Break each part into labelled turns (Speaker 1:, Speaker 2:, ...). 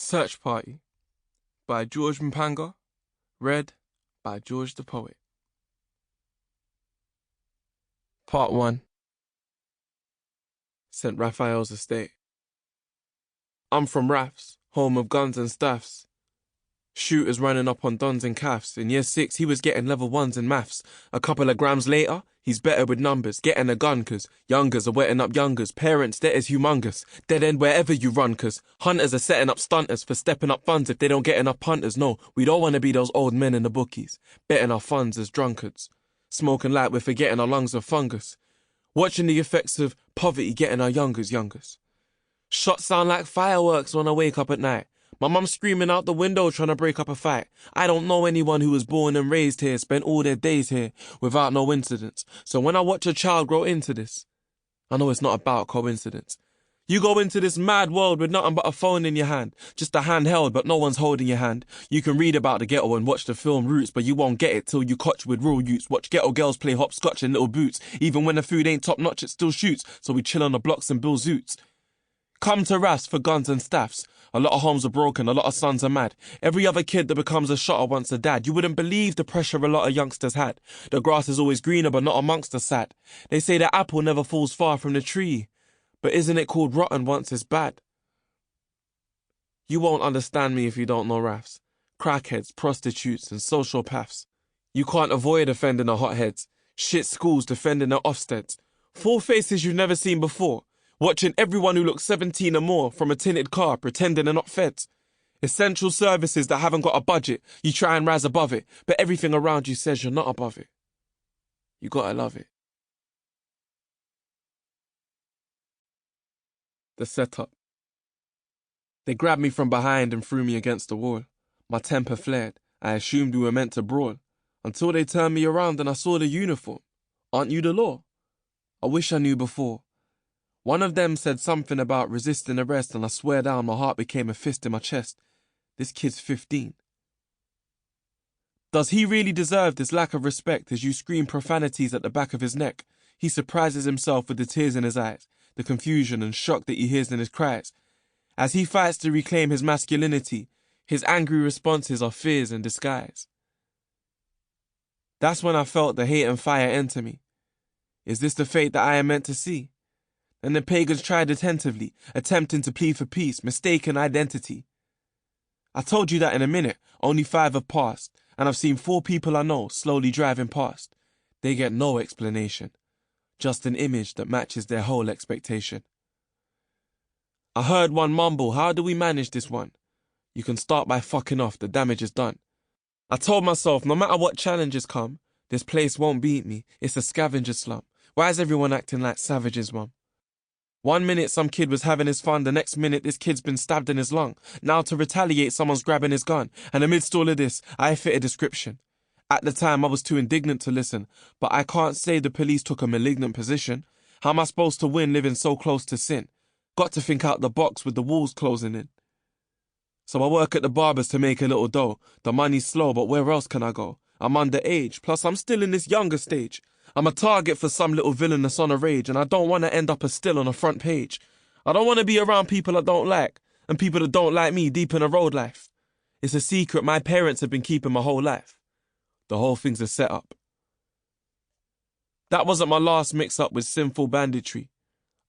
Speaker 1: Search Party by George Mpanga, read by George the Poet. Part 1. St. Raphael's Estate. I'm from Raff's, home of guns and staffs. Shooters running up on dons and calves. In year 6 he was getting level 1s in maths. A couple of grams later, he's better with numbers, getting a gun cause youngers are wetting up youngers. Parents, debt is humongous. Dead end wherever you run cause hunters are setting up stunters for stepping up funds if they don't get enough punters. No, we don't want to be those old men in the bookies, betting our funds as drunkards. Smoking like we're forgetting our lungs are fungus. Watching the effects of poverty getting our youngers. Shots sound like fireworks when I wake up at night. My mum's screaming out the window trying to break up a fight. I don't know anyone who was born and raised here, spent all their days here without no incidents. So when I watch a child grow into this, I know it's not about coincidence. You go into this mad world with nothing but a phone in your hand. Just a handheld, but no one's holding your hand. You can read about the ghetto and watch the film Roots, but you won't get it till you cotch with real youths. Watch ghetto girls play hopscotch in little boots. Even when the food ain't top notch, it still shoots. So we chill on the blocks and build zoots. Come to Raff's for guns and staffs. A lot of homes are broken, a lot of sons are mad. Every other kid that becomes a shotter wants a dad. You wouldn't believe the pressure a lot of youngsters had. The grass is always greener, but not amongst the sad. They say the apple never falls far from the tree. But isn't it called rotten once it's bad? You won't understand me if you don't know Raff's. Crackheads, prostitutes, and sociopaths. You can't avoid offending the hotheads. Shit schools defending their Ofsteds. Four faces you've never seen before. Watching everyone who looks 17 or more from a tinted car pretending they're not feds. Essential services that haven't got a budget. You try and rise above it, but everything around you says you're not above it. You gotta love it. The setup. They grabbed me from behind and threw me against the wall. My temper flared. I assumed we were meant to brawl. Until they turned me around and I saw the uniform. Aren't you the law? I wish I knew before. One of them said something about resisting arrest, and I swear down my heart became a fist in my chest. This kid's 15. Does he really deserve this lack of respect as you scream profanities at the back of his neck? He surprises himself with the tears in his eyes, the confusion and shock that he hears in his cries. As he fights to reclaim his masculinity, his angry responses are fears in disguise. That's when I felt the hate and fire enter me. Is this the fate that I am meant to see? And the pagans tried attentively, attempting to plead for peace, mistaken identity. I told you that in a minute, only 5 have passed, and I've seen 4 people I know slowly driving past. They get no explanation, just an image that matches their whole expectation. I heard one mumble, how do we manage this one? You can start by fucking off, the damage is done. I told myself, no matter what challenges come, this place won't beat me, it's a scavenger slum. Why is everyone acting like savages, mum? 1 minute some kid was having his fun, the next minute this kid's been stabbed in his lung. Now to retaliate someone's grabbing his gun, and amidst all of this, I fit a description. At the time I was too indignant to listen, but I can't say the police took a malignant position. How am I supposed to win living so close to sin? Got to think out the box with the walls closing in. So I work at the barber's to make a little dough. The money's slow, but where else can I go? I'm underage, plus I'm still in this younger stage. I'm a target for some little villain that's on a rage, and I don't want to end up as still on a front page. I don't want to be around people I don't like, and people that don't like me deep in a road life. It's a secret my parents have been keeping my whole life. The whole thing's a setup. That wasn't my last mix-up with sinful banditry.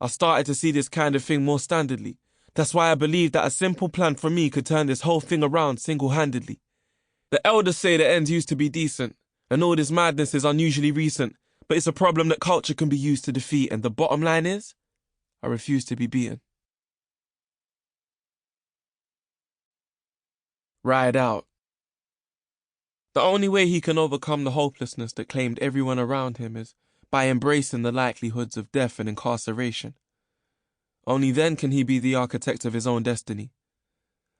Speaker 1: I started to see this kind of thing more standardly. That's why I believed that a simple plan from me could turn this whole thing around single-handedly. The elders say the ends used to be decent, and all this madness is unusually recent. But it's a problem that culture can be used to defeat, and the bottom line is, I refuse to be beaten. Ride out. The only way he can overcome the hopelessness that claimed everyone around him is by embracing the likelihoods of death and incarceration. Only then can he be the architect of his own destiny.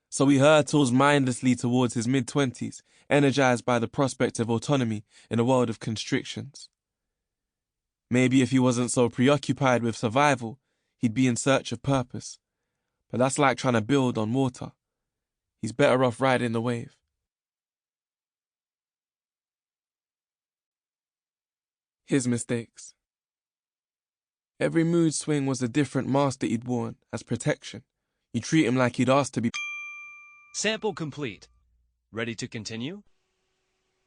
Speaker 1: So he hurtles mindlessly towards his mid-20s, energized by the prospect of autonomy in a world of constrictions. Maybe if he wasn't so preoccupied with survival, he'd be in search of purpose. But that's like trying to build on water. He's better off riding the wave. His mistakes. Every mood swing was a different mask that he'd worn as protection. You treat him like he'd asked to be
Speaker 2: Sample complete. Ready to continue?